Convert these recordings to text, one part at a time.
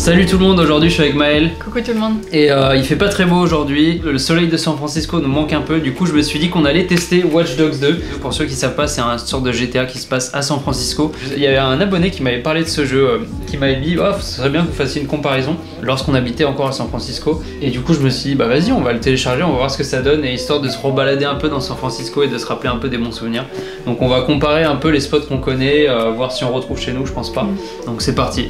Salut tout le monde, aujourd'hui je suis avec Maël. Coucou tout le monde. Et il fait pas très beau aujourd'hui, le soleil de San Francisco nous manque un peu, du coup je me suis dit qu'on allait tester Watch Dogs 2. Pour ceux qui savent pas, c'est un sorte de GTA qui se passe à San Francisco. Il y avait un abonné qui m'avait parlé de ce jeu, qui m'avait dit oh, ce serait bien que vous fassiez une comparaison lorsqu'on habitait encore à San Francisco. Et du coup je me suis dit bah vas-y, on va le télécharger, on va voir ce que ça donne, et histoire de se rebalader un peu dans San Francisco et de se rappeler un peu des bons souvenirs. Donc on va comparer un peu les spots qu'on connaît, voir si on retrouve chez nous, je pense pas. Donc c'est parti.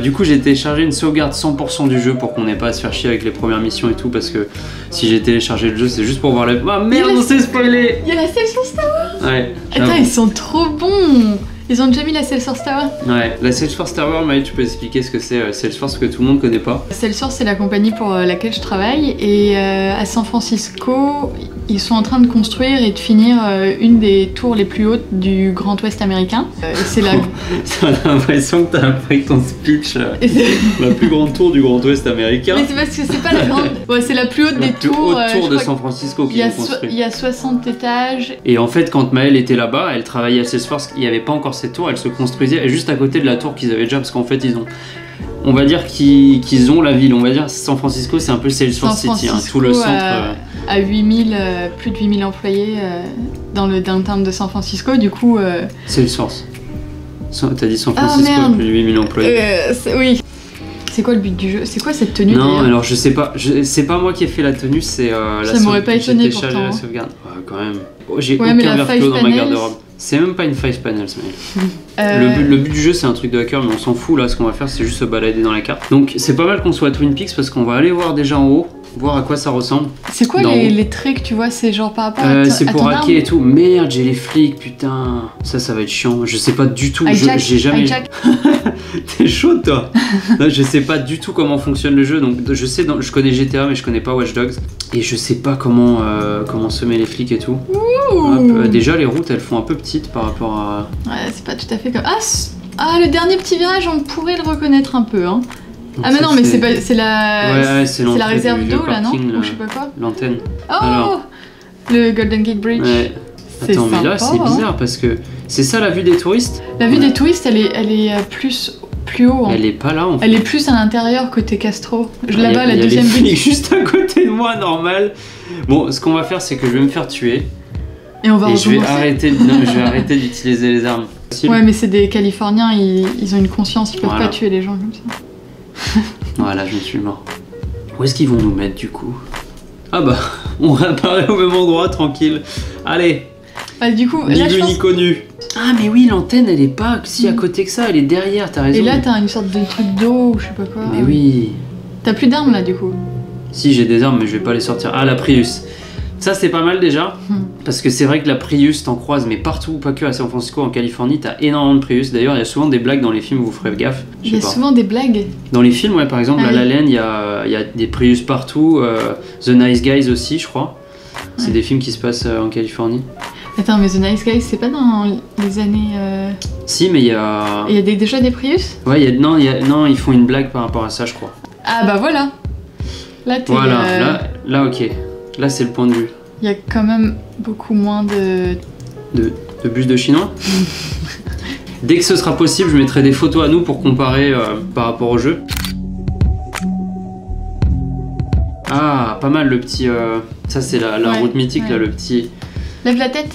Du coup j'ai téléchargé une sauvegarde 100% du jeu pour qu'on n'ait pas à se faire chier avec les premières missions et tout, parce que si j'ai téléchargé le jeu c'est juste pour voir les... Ah merde, on s'est spoilé. Il y a la Salesforce Tower. Ouais. Attends, ils sont trop bons. Ils ont déjà mis la Salesforce Tower. Ouais, la Salesforce Tower, Maëlle, tu peux expliquer ce que c'est Salesforce, que tout le monde connaît pas. Salesforce, c'est la compagnie pour laquelle je travaille, et à San Francisco, ils sont en train de construire et de finir une des tours les plus hautes du Grand Ouest américain. C'est la... T'as l'impression que t'as appris ton speech. La plus grande tour du Grand Ouest américain. Mais c'est parce que c'est pas la grande... Ouais, c'est la plus haute des tours. La plus haute tour de San Francisco qu'ils ont construit. Il y a 60 étages. Et en fait, quand Maëlle était là-bas, elle travaillait à Salesforce, il n'y avait pas encore cette tour, elle se construisait juste à côté de la tour qu'ils avaient déjà, parce qu'en fait ils ont, on va dire qu'ils ont la ville, on va dire San Francisco c'est un peu Salesforce City, hein, tout le centre. À 8000, plus de 8000 employés dans le downtown de San Francisco, du coup... Salesforce. T'as dit San Francisco, plus de 8000 employés. Oui. C'est quoi le but du jeu? C'est quoi cette tenue? Non, alors je sais pas, c'est pas moi qui ai fait la tenue, c'est la ça m'aurait pas étonné pourtant. La sauvegarde. Ouais, quand même. J'ai aucun vertigo dans ma garde-robe. C'est même pas une 5 panels, mais le but du jeu c'est un truc de hacker, mais on s'en fout là. Ce qu'on va faire c'est juste se balader dans la carte. Donc c'est pas mal qu'on soit à Twin Peaks parce qu'on va aller voir déjà en haut, voir à quoi ça ressemble. C'est quoi les traits que tu vois? C'est genre par rapport à c'est pour hacker et tout. Merde, j'ai les flics, putain. Ça va être chiant. Je sais pas du tout. J'ai jamais. T'es chaud toi. Non, je sais pas du tout comment fonctionne le jeu. Donc je connais GTA mais je connais pas Watch Dogs. Et je sais pas comment semer les flics et tout. Déjà les routes elles font un peu petites par rapport à... Ouais, c'est pas tout à fait comme... Ah, le dernier petit virage on pourrait le reconnaître un peu hein. Donc mais non, mais c'est la réserve d'eau là, non? Ou je sais pas quoi. L'antenne. Oh alors, le Golden Gate Bridge. Ouais. Attends, mais là c'est bizarre parce que c'est ça la vue des touristes. La vue des touristes elle est plus haut. Hein. Elle est pas là en fait. Elle est plus à l'intérieur côté Castro. Là-bas, la deuxième vue. Juste à côté de moi, normal. Bon, ce qu'on va faire c'est que je vais me faire tuer. Et on va je vais arrêter d'utiliser les armes. Ouais, mais c'est des Californiens, ils ont une conscience, ils peuvent pas tuer les gens comme ça. Voilà, je suis mort. Où est-ce qu'ils vont nous mettre du coup? Ah bah, on réapparaît au même endroit, tranquille. Allez. Bah, du coup, ni vu ni connu. Ah mais oui, l'antenne elle est pas si à côté que ça, elle est derrière, t'as raison. Et là t'as une sorte de truc d'eau ou je sais pas quoi. Mais oui. T'as plus d'armes là du coup? Si, j'ai des armes mais je vais pas les sortir. Ah, la Prius. Ça c'est pas mal déjà, parce que c'est vrai que la Prius t'en croises mais partout, pas que à San Francisco, en Californie t'as énormément de Prius. D'ailleurs il y a souvent des blagues dans les films, vous ferez gaffe. Il y a souvent des blagues? Dans les films, ouais, par exemple La La Land, il y a des Prius partout, The Nice Guys aussi je crois. C'est des films qui se passent en Californie. Attends, mais The Nice Guys c'est pas dans les années... Si, mais il y a... Il y a déjà des Prius? Ouais, non, ils font une blague par rapport à ça je crois. Ah bah voilà. Là t'es... Voilà, là ok. Là c'est le point de vue. Il y a quand même beaucoup moins de bus de chinois. Dès que ce sera possible, je mettrai des photos à nous pour comparer par rapport au jeu. Ah, pas mal le petit... Ça c'est la route mythique là, le petit... Lève la tête.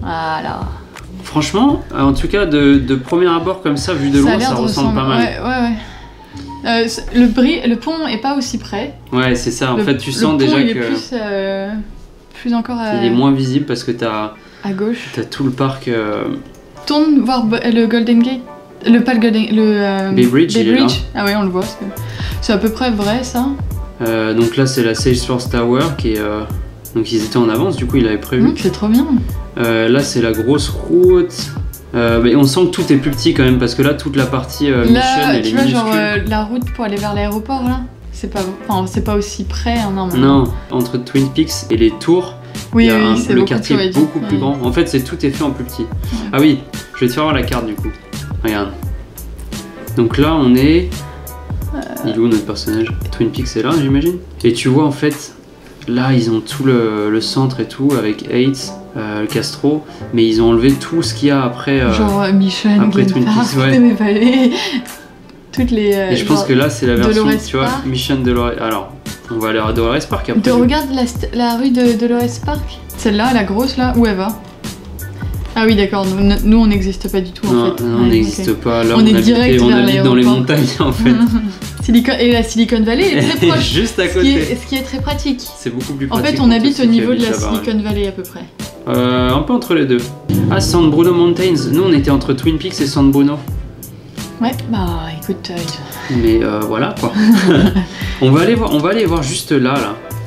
Voilà. Franchement, en tout cas de premier abord comme ça, vu de loin, ça ressemble pas mal. Ouais. Le pont est pas aussi près. Ouais, c'est ça. En fait, tu sens déjà que... Plus encore à... Il est moins visible parce que t'as... À gauche. T'as tout le parc... Tourne voir le Golden Gate. Pas le Golden... Le... Bay Bridge, il est là. Ah ouais, on le voit. C'est à peu près vrai, ça. Donc là, c'est la Salesforce Tower qui est... Donc ils étaient en avance, du coup, il avait prévu. C'est trop bien. Là, c'est la grosse route... mais on sent que tout est plus petit quand même parce que là toute la partie mission elle est minuscule. Tu vois genre la route pour aller vers l'aéroport là, c'est pas aussi près hein, non, entre Twin Peaks et les tours, oui, le quartier est beaucoup plus grand. En fait tout est fait en plus petit. Ouais. Ah oui, je vais te faire voir la carte du coup. Regarde. Donc là on est... Il est où notre personnage? Twin Peaks est là j'imagine. Et tu vois en fait, là ils ont tout le centre et tout avec Hates. Castro, mais ils ont enlevé tout ce qu'il y a après. Genre Mission, après Twin Peaks, toutes les. Et je pense que là, c'est la version, Dolores tu vois, Park. Mission Dolores. Alors, on va aller à Dolores Park après. Regarde la rue de Dolores Park. Celle-là, la grosse là, où elle va? Ah oui, d'accord, nous on n'existe pas du tout en fait. Non, on n'existe pas. Là, On est direct on vers habite dans les l'aéroport. montagnes en fait. Et la Silicon Valley est très proche. Juste à Ce côté. qui est très pratique. C'est beaucoup plus En pratique. fait, on habite au ceux qui niveau de la habitent là-bas, ouais. Silicon Valley à peu près. Un peu entre les deux. Ah, San Bruno Mountains. Nous, on était entre Twin Peaks et San Bruno. Ouais, bah écoute. Mais voilà quoi. on va aller voir juste là,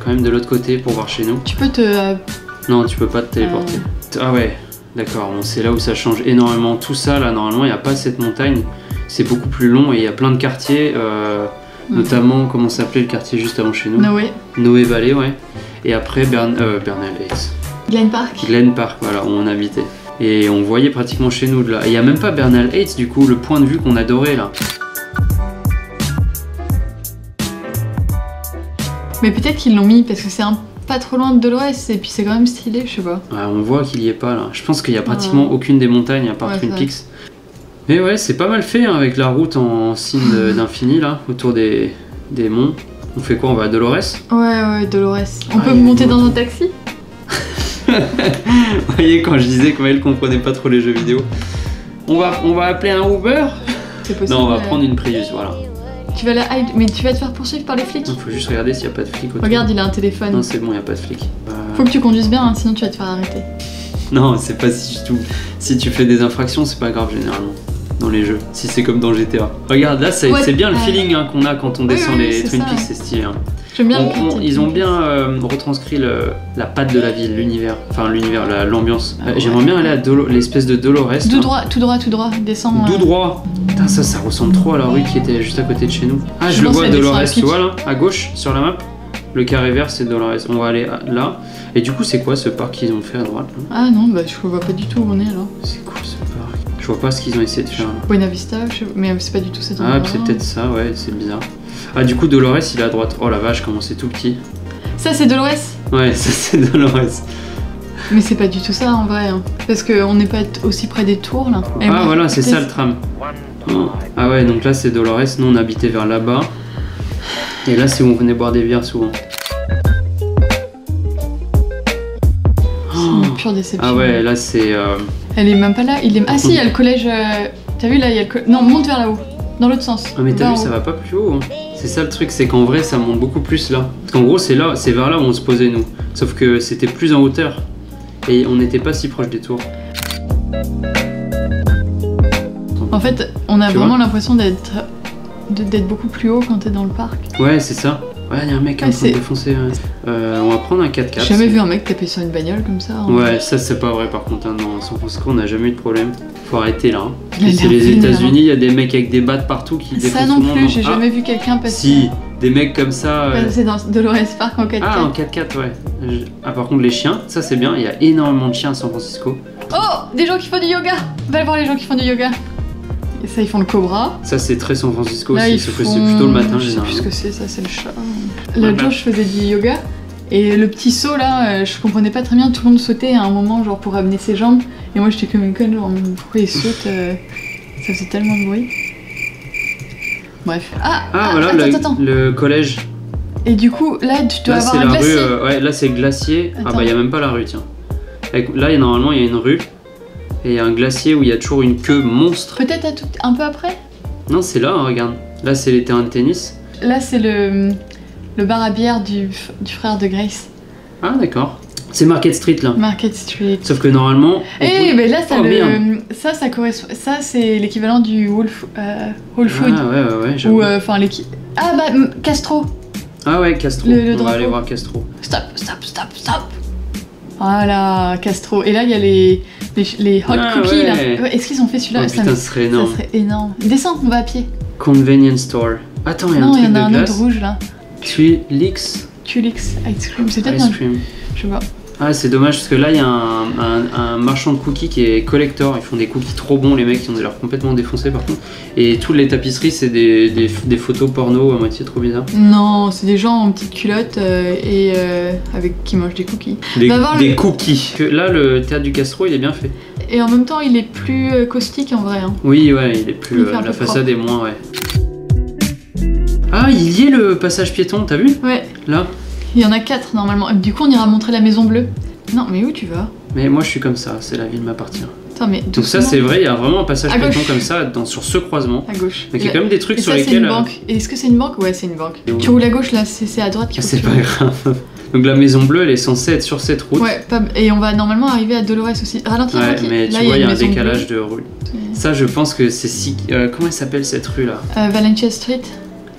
quand même de l'autre côté pour voir chez nous. Tu peux te. Non, tu peux pas te téléporter. Ah ouais, d'accord. Bon, c'est là où ça change énormément. Tout ça là, normalement, il n'y a pas cette montagne. C'est beaucoup plus long et il y a plein de quartiers. Notamment, comment s'appelait le quartier juste avant chez nous? Noé Valley, ouais. Et après Bernal Heights. Glen Park. Glen Park, voilà, où on habitait. Et on voyait pratiquement chez nous de là. Et il n'y a même pas Bernal Heights, du coup, le point de vue qu'on adorait là. Mais peut-être qu'ils l'ont mis parce que c'est pas trop loin de Dolores et puis c'est quand même stylé, je sais pas. Ouais, on voit qu'il y est pas là. Je pense qu'il y a pratiquement aucune des montagnes à part Twin Peaks. Mais ouais, c'est pas mal fait hein, avec la route en signe d'infini là, autour des monts. On fait quoi? On va à Dolores? Ouais, Dolores. On peut monter dans un taxi? Vous voyez, quand je disais qu'elle comprenait pas trop les jeux vidéo. On va appeler un Uber? C'est possible. Non, on va prendre une Prius, voilà. Tu vas mais tu vas te faire poursuivre par les flics. Il faut juste regarder s'il n'y a pas de flic autour. Regarde, il a un téléphone. Non, c'est bon, il n'y a pas de flic. Faut que tu conduises bien, hein, sinon tu vas te faire arrêter. Non, c'est pas si tout. Si tu fais des infractions, c'est pas grave généralement. Dans les jeux, si c'est comme dans GTA. Regarde, là, c'est bien le feeling hein, qu'on a quand on descend les Twin Peaks, c'est stylé. Hein. J'aime bien ils ont bien retranscrit la patte de la ville, l'univers, l'ambiance. J'aimerais bien aller à l'espèce de Dolores. Tout droit, descend. Tout droit. Putain, ça ressemble trop à la rue qui était juste à côté de chez nous. Ah, je le vois, Dolores, tu vois là, à gauche, sur la map. Le carré vert, c'est Dolores. On va aller là. Et du coup, c'est quoi ce parc qu'ils ont fait à droite là? Ah non, bah je vois pas du tout où on est là. C'est cool ce parc. Je vois pas ce qu'ils ont essayé de faire là. Buena Vista, mais c'est pas du tout cet endroit. Ah, c'est peut-être ça, ouais, c'est bizarre. Ah, du coup, Dolores, il est à droite. Oh la vache, comment c'est tout petit. Ça, c'est Dolores? Ouais, ça, c'est Dolores. Mais c'est pas du tout ça en vrai. Hein. Parce qu'on n'est pas aussi près des tours là. Et ah, voilà, c'est ça le tram. Oh. Ah, ouais, donc là, c'est Dolores. Nous, on habitait vers là-bas. Et là, c'est où on venait boire des bières souvent. C'est une pure déception. Ah, ouais, là, c'est. Elle est même pas là. Ah, si, il y a le collège. T'as vu là, il y a le collège. Non, monte vers là-haut. Dans l'autre sens. Ah mais t'as vu, ça va pas plus haut. Hein. C'est ça le truc, c'est qu'en vrai ça monte beaucoup plus là. Parce qu'en gros c'est vers là où on se posait nous. Sauf que c'était plus en hauteur. Et on n'était pas si proche des tours. En fait, on a vraiment l'impression d'être beaucoup plus haut quand t'es dans le parc. Ouais, c'est ça. Ouais, il y a un mec en train de défoncer. On va prendre un 4x4. J'ai jamais vu un mec taper sur une bagnole comme ça. Hein. Ouais, ça c'est pas vrai par contre. Hein. Dans San Francisco, on n'a jamais eu de problème. Faut arrêter là. Hein. C'est les États-Unis, il y a des mecs avec des battes partout qui défoncent ça non plus, j'ai jamais vu quelqu'un passer. Si, des mecs comme ça. C'est dans Dolores Park en 4x4. Ah, en 4x4, ouais. Ah, par contre, les chiens, ça c'est bien. Il y a énormément de chiens à San Francisco. Oh, des gens qui font du yoga. Va voir les gens qui font du yoga. Et ça, ils font le cobra. Ça, c'est très San Francisco là, aussi, sauf que c'est plutôt le matin, généralement. Je sais plus ce que c'est, ça, c'est le chat. L'autre jour, je faisais du yoga. Et le petit saut là, je comprenais pas très bien, tout le monde sautait à un moment genre pour amener ses jambes et moi j'étais comme une conne genre pourquoi il saute, ça faisait tellement de bruit. Bref. Voilà attends. Le collège. Et du coup là tu dois avoir un glacier. Ouais, là c'est le glacier. Attends. Ah bah il y a même pas la rue tiens. Là normalement il y a une rue et il y a un glacier où il y a toujours une queue monstre. Peut-être un peu après. Non c'est là, hein, regarde. Là c'est les terrains de tennis. Là c'est le bar à bière du frère de Grace. Ah d'accord. C'est Market Street là. Market Street. Sauf que normalement. Mais là ça correspond. Ça c'est l'équivalent du Whole Food. Ah ouais. Ou enfin Castro. Ah ouais Castro. On va aller voir Castro. Stop. Voilà Castro. Et là il y a les hot cookies là. Est-ce qu'ils ont fait celui-là? Putain, ça serait énorme. Ça serait énorme. Descends, on va à pied. Convenience store. Attends, il y a un truc de glace. Non, il y en a un autre rouge là. Tulix Ice Cream, c'est peut-être Ice Cream. Je sais pas. Ah c'est dommage parce que là il y a un marchand de cookies qui est collector, ils font des cookies trop bons les mecs, qui ont l'air complètement défoncés par contre. Et toutes les tapisseries c'est des photos porno à moitié trop bizarres. Non, c'est des gens en petites culottes qui mangent des cookies. Des cookies. Là le théâtre du Castro il est bien fait. Et en même temps il est plus caustique en vrai. Hein. Oui ouais il est plus... la façade est moins ouais. Ah, il y est le passage piéton, t'as vu? Ouais. Là. Il y en a 4 normalement. Du coup, on ira montrer la maison bleue. Non, mais où tu vas? Mais moi je suis comme ça, c'est la ville m'appartient. Attends, mais donc ça c'est vrai, il y a vraiment un passage à piéton gauche. comme ça sur ce croisement. À gauche. Mais il y a quand même des trucs et sur ça, lesquels... c'est une banque. Et est-ce que c'est une banque? Ouais, c'est une banque. Et Tu roules à gauche là, c'est à droite qu'il faut c'est que tu pas roules. grave. Donc la maison bleue elle est censée être sur cette route. Ouais, et on va normalement arriver à Dolores aussi. Ralentis, Ouais, ralentis. mais Là, tu vois, il y a un une maison décalage bleue. de rue. Ça, je pense que c'est si. Comment elle s'appelle cette rue là? Valencia Street.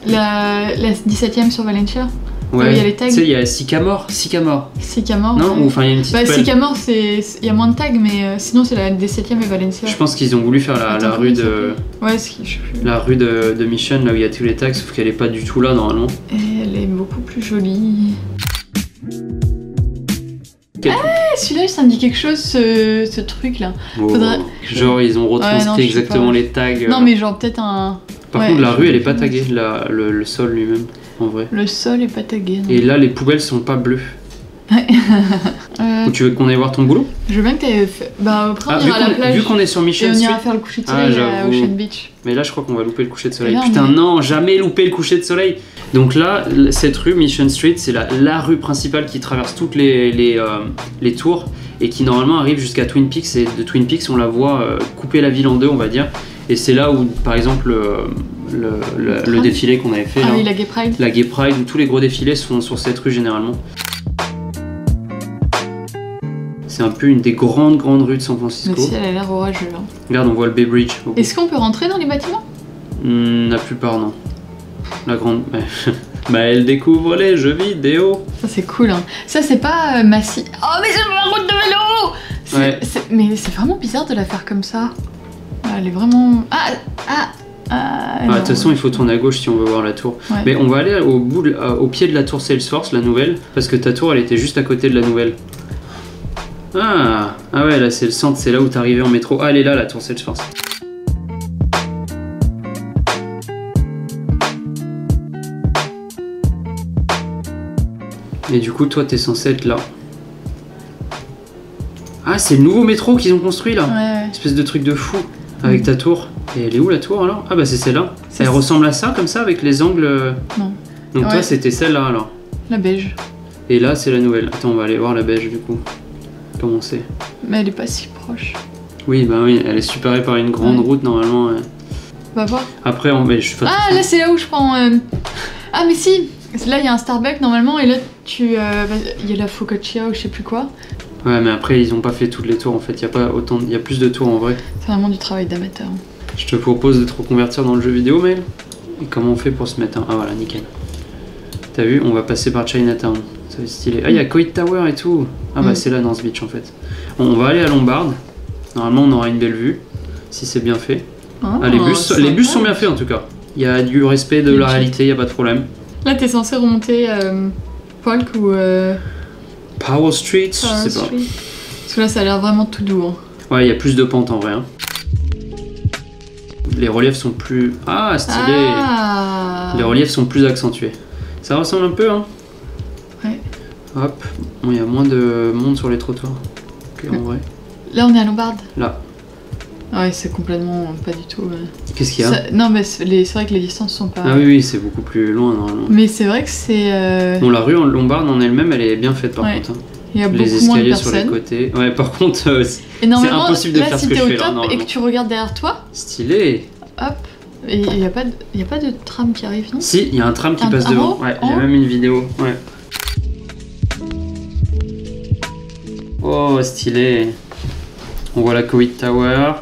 La 17ème sur Valencia. Ouais, Là où il y a les tags. Tu sais, il y a Sycamore. Sycamore. Sycamore. Non, ouais. ou enfin, il y a une petite Bah, ruelle. Sycamore, il y a moins de tags, mais sinon, c'est la 17ème et Valencia. Je pense qu'ils ont voulu faire la Attends, rue comment de. Ouais, je sais plus. La rue de Mission, là où il y a tous les tags, sauf qu'elle est pas du tout là normalement. Et elle est beaucoup plus jolie. Quel- Celui-là, ça me dit quelque chose, ce truc-là. Oh, faudrait- Genre, ils ont retranscrit Ouais, non, je sais exactement pas. les tags. Non, mais genre peut-être un... Par ouais, contre, la je- rue, elle est pas taguée, le sol lui-même, en vrai. Le sol est pas tagué, non. Et là, les poubelles sont pas bleues. Ou tu veux qu'on aille voir ton boulot? Je veux bien que t'aies fait... Bah après, on vu ira à la plage. qu'on est sur Et Mission on Street. ira faire le coucher de Ah, soleil à j'avoue. Ocean Beach. Mais là, je crois qu'on va louper le coucher de soleil. Et là, Putain, on est- non, jamais louper le coucher de soleil. Donc là, cette rue, Mission Street, c'est la rue principale qui traverse toutes les tours et qui normalement arrive jusqu'à Twin Peaks. Et de Twin Peaks, on la voit couper la ville en deux, on va dire. Et c'est là où, par exemple, le défilé qu'on avait fait, Ah là, oui, la Gay Pride. la Gay Pride, où tous les gros défilés se font sur cette rue généralement. C'est un peu une des grandes rues de San Mais Francisco. si, elle a l'air orageux, là. Regarde, on voit le Bay Bridge. Est-ce qu'on peut rentrer dans les bâtiments? La plupart, non. La grande... Bah, elle découvre les jeux vidéo. Ça, c'est cool, hein. Ça, c'est pas massif. Oh, mais c'est ma route de vélo! Ouais. Mais c'est vraiment bizarre de la faire comme ça. Ah, elle est vraiment... De non. toute façon, il faut tourner à gauche si on veut voir la tour. Ouais. Mais on va aller au pied de la tour Salesforce, la nouvelle, parce que ta tour, elle était juste à côté de la nouvelle. Ah ouais, là c'est le centre, c'est là où t'es arrivé en métro. Ah, elle est là, la tour Salesforce. Et du coup, toi, t'es censé être là. Ah, c'est le nouveau métro qu'ils ont construit là. Ouais. Espèce de truc de fou avec ta tour. Et elle est où la tour alors? Ah bah c'est celle-là. C'est Elle ça. ressemble à ça comme ça avec les angles. Non. Donc toi Ouais. c'était celle-là alors. La beige. Et là c'est la nouvelle. Attends, on va aller voir la beige du coup. Comment c'est? Mais elle est pas si proche. Oui bah oui, elle est séparée par une grande Ouais. route normalement. On va voir. Après je fais Ah, là, c'est là où je prends... Ah, mais si! Là, il y a un Starbucks, normalement, et là, il y a la focaccia ou je sais plus quoi. Ouais mais après ils ont pas fait toutes les tours en fait. Il y a pas autant, il y a plus de tours en vrai. C'est vraiment du travail d'amateur. Je te propose de te reconvertir dans le jeu vidéo, Mel. Et comment on fait pour se mettre un... Ah voilà, nickel. T'as vu, on va passer par Chinatown. Ça va être stylé. Ah, il y a Coit Tower et tout. Ah bah c'est là North Beach en fait. On va aller à Lombard. Normalement on aura une belle vue, si c'est bien fait. Ah, les bus sont bien faits en tout cas. Il y a du respect de la réalité, il y a pas de problème. Là, t'es censé remonter Polk ou Powell Street, je Powell sais pas. Street. Parce que là, ça a l'air vraiment tout doux. Hein. Ouais, il y a plus de pentes en vrai. Hein. Les reliefs sont plus... Ah, stylé. Ah. Les reliefs sont plus accentués. Ça ressemble un peu, hein. Ouais. Hop. Bon, il y a moins de monde sur les trottoirs qu'en vrai. Là, on est à Lombard. Là. Ouais, c'est complètement pas du tout. Qu'est-ce qu'il y a? Non, mais c'est vrai que les distances sont pas. Ah oui, c'est beaucoup plus loin normalement. Mais c'est vrai que c'est. Bon, la rue en Lombard en elle-même, elle est bien faite par Ouais. contre. Hein. Il y a Les beaucoup moins de escaliers sur les personnes. côtés. Ouais, par contre, Et normalement, impossible de là, faire si ce que t'es je au fais là, top et normalement. que tu regardes derrière toi, stylé. hop, et il y a pas de tram qui arrive, non? Si, il y a un tram qui Un- passe en devant. haut Ouais, En j'ai haut même une vidéo. Ouais. Oh, stylé. On voit la Coit Tower,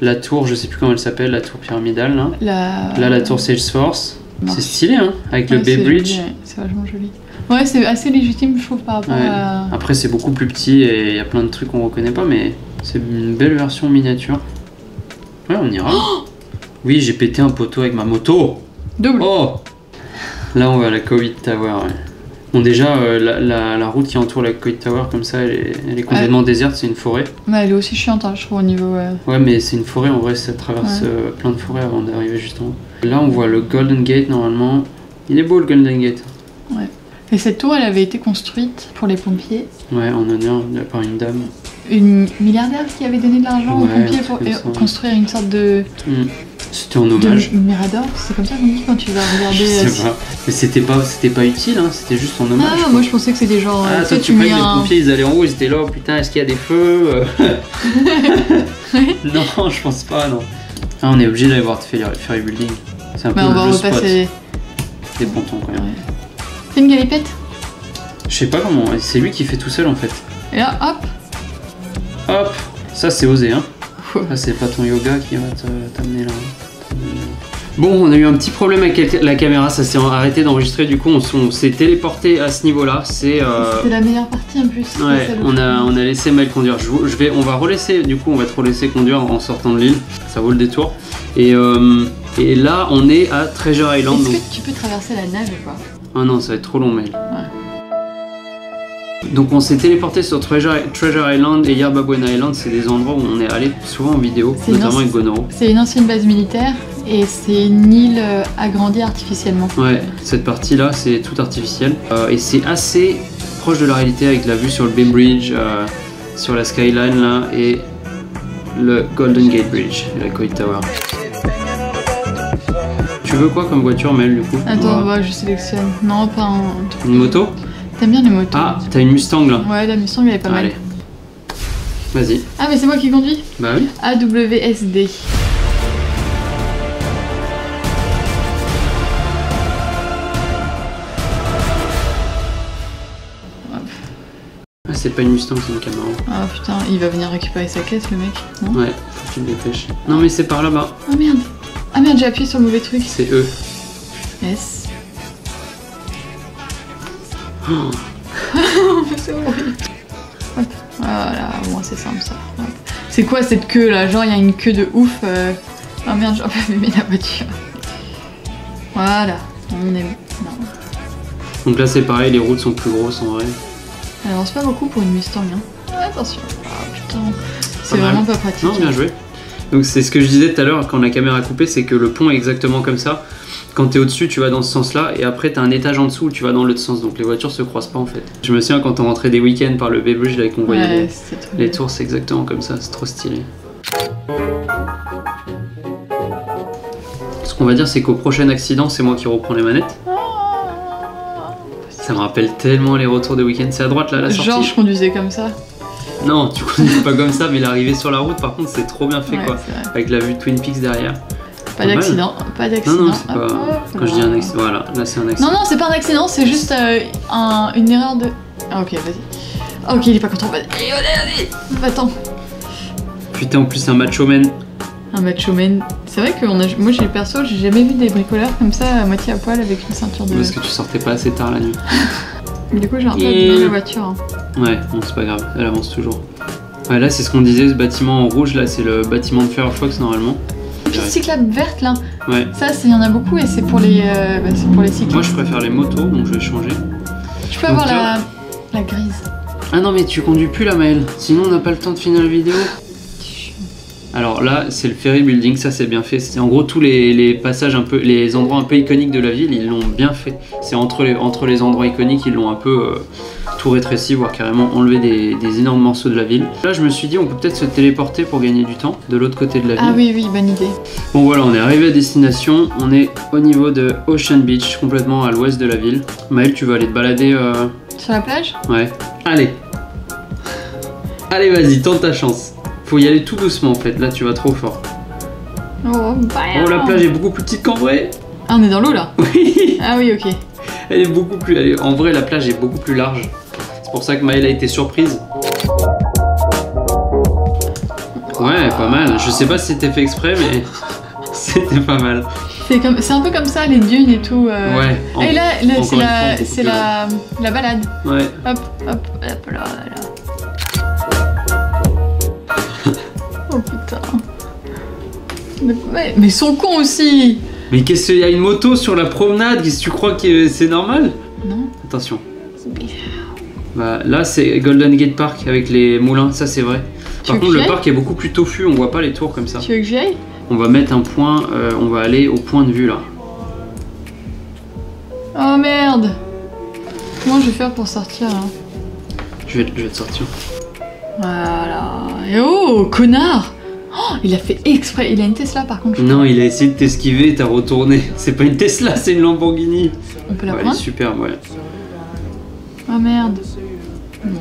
la tour, je sais plus comment elle s'appelle, la tour pyramidale là. Là, la tour Salesforce. Non. C'est stylé, hein, avec le Ouais, Bay c'est Bridge. joli, ouais. C'est vachement joli. Ouais, c'est assez légitime, je trouve, par rapport Ouais. à. Après, c'est beaucoup plus petit et il y a plein de trucs qu'on reconnaît pas, mais c'est une belle version miniature. Ouais, on ira. Oui, j'ai pété un poteau avec ma moto. Double. Oh! Là, on va à la Coit Tower. Ouais. Bon, déjà, la route qui entoure la Coit Tower, comme ça, elle est complètement déserte, c'est une forêt. Ouais, elle est aussi chiante, hein, je trouve, au niveau. Ouais, mais c'est une forêt, en vrai, ça traverse plein de forêts avant d'arriver juste en haut. Là, on voit le Golden Gate, normalement. Il est beau, le Golden Gate. Ouais. Et cette tour, elle avait été construite pour les pompiers. Ouais, en honneur par une dame. Une milliardaire qui avait donné de l'argent aux Ouais, pompiers un pour truc comme ça. construire une sorte de. C'était en hommage. De Mirador, c'est comme ça qu'on dit quand tu vas regarder. Je sais pas. Mais c'était pas utile, hein. C'était juste en hommage. Ah, moi je pensais que c'était genre. Ah, toi, tu croyais que les pompiers ils allaient en haut, ils étaient là, oh, putain, est-ce qu'il y a des feux? Non, je pense pas, non. Ah, on est obligé d'aller voir Ferry Building. C'est un peu on va le repasser. spot. Des pontons quand même. Ouais. Fais une galipette. Je sais pas comment, c'est lui qui fait tout seul en fait. Et là, hop. Hop, ça c'est osé, hein. Ça c'est pas ton yoga qui va t'amener là. Bon, on a eu un petit problème avec la caméra, ça s'est arrêté d'enregistrer, du coup on s'est téléporté à ce niveau-là. C'était la meilleure partie en plus. Ouais, on a laissé Maël conduire. On va relaisser, du coup on va te relaisser conduire en sortant de l'île, ça vaut le détour. Et là on est à Treasure Island. Est-ce que tu peux traverser la nage ou pas? Ah non, ça va être trop long, Maël. Ouais. Donc on s'est téléporté sur Treasure Island et Yerba Buena Island, c'est des endroits où on est allé souvent en vidéo, notamment avec Gonoro. C'est une ancienne base militaire et c'est une île agrandie artificiellement. Ouais, cette partie-là c'est tout artificiel et c'est assez proche de la réalité avec la vue sur le Bay Bridge, sur la skyline là et le Golden Gate Bridge et la Coit Tower. Tu veux quoi comme voiture, Mel, du coup? Attends, je sélectionne. Non, pas un... Une moto? T'aimes bien les motos? Ah, t'as une Mustang là? Ouais, la Mustang elle est pas mal. Allez. Vas-y. Ah, mais c'est moi qui conduis? Bah oui. AWSD. Ah, c'est pas une Mustang, c'est une Camaro. Ah putain, il va venir récupérer sa caisse le mec, non? Ouais, faut que tu te dépêches. Non mais c'est par là-bas. Oh merde. Ah merde, j'ai appuyé sur le mauvais truc. C'est eux. S. Oh. C'est horrible. Hop. Voilà, au moins c'est simple ça. Hop. C'est quoi cette queue là? Genre il y a une queue de ouf. Oh merde, j'ai pas allumé la voiture. Voilà, on est... Non. Donc là c'est pareil, les routes sont plus grosses en vrai. Elle avance pas beaucoup pour une Mustang, hein. Attention. Ah putain. C'est Pas vraiment mal. pas pratique. Non, bien joué. Donc c'est ce que je disais tout à l'heure quand la caméra a coupé, c'est que le pont est exactement comme ça. Quand t'es au-dessus, tu vas dans ce sens-là, et après t'as un étage en dessous où tu vas dans l'autre sens, donc les voitures se croisent pas en fait. Je me souviens quand on rentrait des week-ends par le Bay Bridge, là, qu'on voyait les tours, c'est exactement comme ça, c'est trop stylé. Ce qu'on va dire, c'est qu'au prochain accident, c'est moi qui reprends les manettes. Ça me rappelle tellement les retours de week-end. C'est à droite là, la sortie. Genre je conduisais comme ça. Non, tu conduis pas comme ça, mais l'arrivée sur la route, par contre, c'est trop bien fait quoi. Avec la vue de Twin Peaks derrière. Pas d'accident, pas d'accident. Non, non, c'est pas. Quand je dis un accident, voilà, là c'est un accident. Non, non, c'est pas un accident, c'est juste une erreur de. Ah, ok, vas-y. Ok, il est pas content, vas-y. Allez, va-t'en. Putain, en plus, un macho man. Un macho man. C'est vrai que moi, j'ai perso, j'ai jamais vu des bricoleurs comme ça à moitié à poil avec une ceinture de. Parce que tu sortais pas assez tard la nuit. Mais du coup, j'ai un peu abîmé la voiture. Hein. Ouais, bon, c'est pas grave, elle avance toujours. Ouais, là, c'est ce qu'on disait, ce bâtiment en rouge, là, c'est le bâtiment de Firefox normalement. Piste cyclable verte là. Ouais. Ça, il y en a beaucoup et c'est pour les cyclistes. Moi, je préfère les motos, donc je vais changer. Je peux avoir la grise. Ah non, mais tu conduis plus là, Maël. Sinon, on n'a pas le temps de finir la vidéo. Alors là, c'est le Ferry Building, ça c'est bien fait. C'est en gros tous les passages un peu, les endroits un peu iconiques de la ville, ils l'ont bien fait. C'est entre les endroits iconiques, ils l'ont un peu tout rétréci, voire carrément enlevé des énormes morceaux de la ville. Là, je me suis dit, on peut peut-être se téléporter pour gagner du temps de l'autre côté de la ville. Ah oui, oui, bonne idée. Bon voilà, on est arrivé à destination. On est au niveau de Ocean Beach, complètement à l'ouest de la ville. Maël, tu vas aller te balader sur la plage? Ouais. Allez. Allez, vas-y, tente ta chance. Faut y aller tout doucement en fait, là tu vas trop fort. Oh, oh la plage est beaucoup plus petite qu'en vrai. Ah, on est dans l'eau là? Oui. Ah oui, ok. Elle est beaucoup plus... En vrai la plage est beaucoup plus large. C'est pour ça que Maëlle a été surprise. Ouais, pas mal. Je sais pas si c'était fait exprès mais c'était pas mal. C'est un peu comme ça les dunes et tout. Ouais. Et là c'est la balade. Ouais. Hop, hop, hop là. Oh putain. Mais ils sont cons aussi. Mais qu'est-ce qu'il y a une moto sur la promenade? Qu'est-ce que tu crois que c'est normal? Non. Attention. Bah, là c'est Golden Gate Park avec les moulins, ça c'est vrai. Par contre le parc est beaucoup plus touffu, on voit pas les tours comme ça. Tu veux que j'y aille? On va mettre un point, on va aller au point de vue là. Oh merde. Comment je vais faire pour sortir là? Je vais te sortir. Voilà. Et oh, connard! Oh, il a fait exprès. Il a une Tesla par contre. Non, il a essayé de t'esquiver et t'as retourné. C'est pas une Tesla, c'est une Lamborghini. On peut la Ouais, elle est prendre. superbe, ouais. Ah merde. Bon.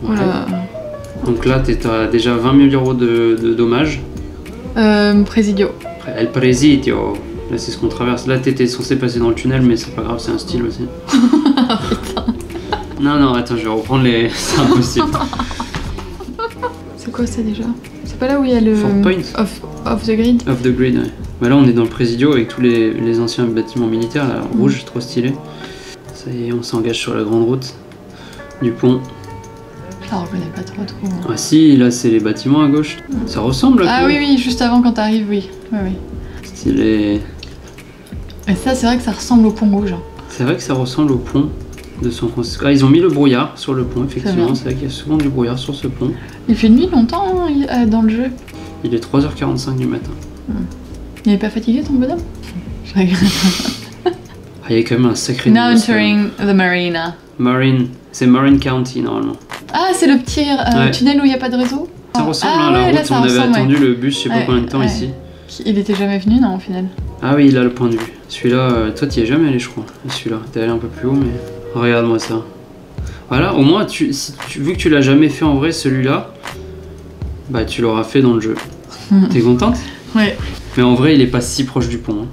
Ouais. Voilà. Donc là, t'as déjà 20 000 € de dommages. Presidio. El Presidio. Là, c'est ce qu'on traverse. Là, t'étais censé passer dans le tunnel, mais c'est pas grave, c'est un style aussi. Putain. Non, attends, je vais reprendre les. C'est impossible. C'est quoi ça déjà? C'est pas là où il y a le. Fort Point. Off the grid? Off the grid, ouais. Bah là, on est dans le Presidio avec tous les anciens bâtiments militaires, là, rouge, trop stylé. Ça y est, on s'engage sur la grande route du pont. Je la reconnais pas trop. Ah si, là, c'est les bâtiments à gauche. Ça ressemble à Ah quoi? oui, juste avant quand t'arrives, oui. Oui. Stylé. Et ça, c'est vrai que ça ressemble au pont rouge. C'est vrai que ça ressemble au pont de San Francisco. Ah, ils ont mis le brouillard sur le pont, effectivement. C'est vrai qu'il y a souvent du brouillard sur ce pont. Il fait nuit longtemps dans le jeu. Il est 3h45 du matin. Il est pas fatigué ton bonhomme? Je regrette. Ah, il y a quand même un sacré Now niveau, ça. entering the marina. Marine. C'est Marin County, normalement. Ah, c'est le petit Ouais. tunnel où il n'y a pas de réseau? Ça ressemble Ah, à la ouais, là, route. ça On avait ressemble, attendu le bus, je sais pas Ouais, combien de temps ouais. ici. Il était jamais venu, non, au final? Ah oui, il a le point de vue. Celui-là, toi, t'y es jamais allé, je crois. Celui-là, t'es allé un peu plus haut, mais. Regarde-moi ça. Voilà, au moins, vu que tu l'as jamais fait en vrai, celui-là, bah, tu l'auras fait dans le jeu. T'es contente? Ouais. Mais en vrai, il est pas si proche du pont. Hein.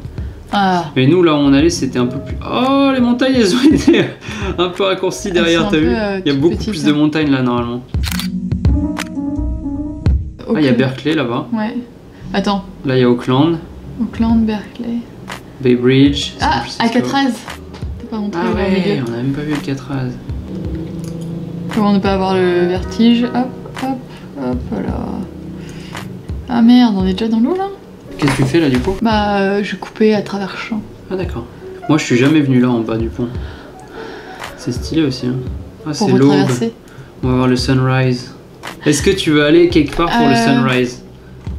Ah. Mais nous, là où on allait, c'était un peu plus. Oh, les montagnes, elles ont été un peu raccourcies derrière, sont t'as un vu? peu, Il y a beaucoup petites, plus de hein. montagnes là, normalement. Ah, il y a Berkeley là-bas. Ouais. Attends. Là, il y a Oakland, Auckland, Berkeley. Bay Bridge. San Ah, Francisco. Alcatraz. T'as pas montré Ah au ouais, milieu. on a même pas vu Alcatraz. Comment ne pas avoir le vertige? Voilà. Ah merde, on est déjà dans l'eau là? Qu'est-ce que tu fais là du coup? Bah, je coupais à travers champ. Ah d'accord. Moi je suis jamais venu là en bas du pont. C'est stylé aussi. Hein. Ah Pour c'est l'aube. retraverser. On va voir le sunrise. Est-ce que tu veux aller quelque part pour le sunrise?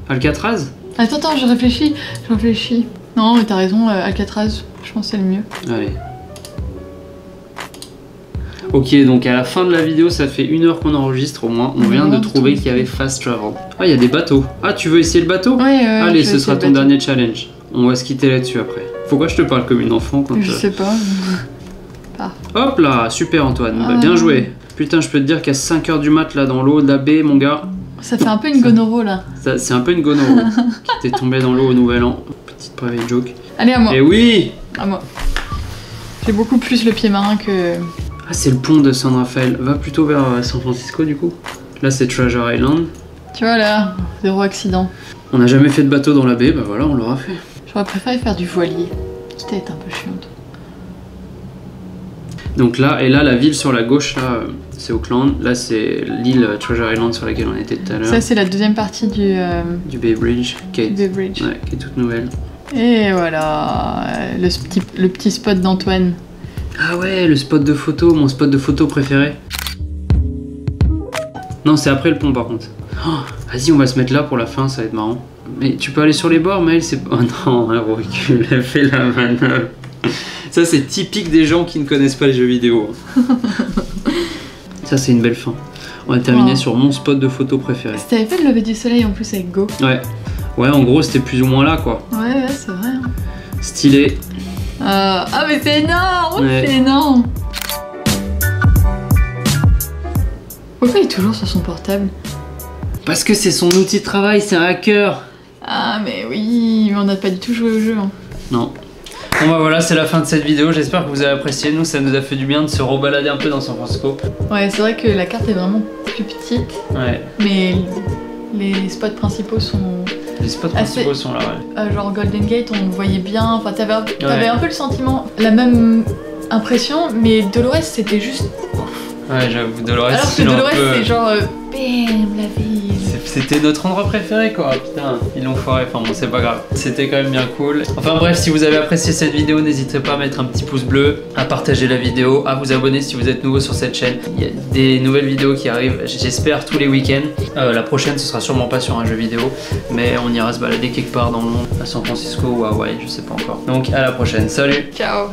Alcatraz? Attends, je réfléchis. Non, mais t'as raison, Alcatraz, je pense que c'est le mieux. Allez. Ok, donc à la fin de la vidéo, ça fait 1 heure qu'on enregistre au moins. On vient de trouver qu'il y avait fast travel. Ah, il y a des bateaux. Ah, tu veux essayer le bateau? Ouais, allez, je vais ce sera essayer ton le bateau. dernier challenge. On va se quitter là-dessus après. Pourquoi je te parle comme une enfant quand Je sais pas. Hop là, super Antoine, bah, Ah. bien joué. Putain, je peux te dire qu'à 5h du mat là dans l'eau de la baie, mon gars, Ça fait un peu une gonoro là. c'est un peu une gonoro qui t'est tombée dans l'eau au nouvel an. Petite private joke. Allez, à moi. Et oui! À moi. J'ai beaucoup plus le pied marin que. Ah, c'est le pont de San Rafael. Va plutôt vers San Francisco du coup. Là, c'est Treasure Island. Tu vois là, 0 accident. On n'a jamais fait de bateau dans la baie, bah voilà, on l'aura fait. J'aurais préféré faire du voilier. C'était un peu chiante. Donc là, et là, la ville sur la gauche, là, c'est Auckland. Là, c'est l'île Treasure Island sur laquelle on était tout à l'heure. Ça, c'est la deuxième partie Du Bay Bridge, qui est, Bay Bridge. ouais, qui est toute nouvelle. Et voilà, le petit spot d'Antoine. Ah ouais, le spot de photo, mon spot de photo préféré. Non, c'est après le pont par contre. Oh, vas-y, on va se mettre là pour la fin, ça va être marrant. Mais tu peux aller sur les bords, Maëlle, c'est... Oh non, elle recule, elle fait la manœuvre. Ça, c'est typique des gens qui ne connaissent pas les jeux vidéo. Ça, c'est une belle fin. On va terminer sur mon spot de photo préféré. T'avais fait le lever du soleil en plus avec Go. Ouais. Ouais, en gros, c'était plus ou moins là, quoi. Ouais, c'est vrai. Hein. Stylé. Ah, mais c'est énorme! Ouais. C'est énorme! Pourquoi il est toujours sur son portable? Parce que c'est son outil de travail, c'est un hacker. Ah, mais oui, mais on n'a pas du tout joué au jeu. Hein. Non. Bon bah voilà, c'est la fin de cette vidéo, j'espère que vous avez apprécié. Nous, ça nous a fait du bien de se rebalader un peu dans San Francisco. Ouais, c'est vrai que la carte est vraiment plus petite, Ouais. mais les spots principaux sont... Les spots principaux sont là, ouais. genre Golden Gate, on le voyait bien, enfin t'avais Ouais. un peu le sentiment, la même impression, mais Dolores c'était juste... Ouais, j'avoue, Dolores, Alors que c'est un Dolores peu... c'est genre... bam, la ville. C'était notre endroit préféré, quoi. Putain, ils l'ont foiré. Enfin bon, c'est pas grave. C'était quand même bien cool. Enfin bref, si vous avez apprécié cette vidéo, n'hésitez pas à mettre un petit pouce bleu, à partager la vidéo, à vous abonner si vous êtes nouveau sur cette chaîne. Il y a des nouvelles vidéos qui arrivent, j'espère, tous les week-ends. La prochaine, ce sera sûrement pas sur un jeu vidéo, mais on ira se balader quelque part dans le monde, à San Francisco ou à Hawaï, je sais pas encore. Donc à la prochaine. Salut! Ciao.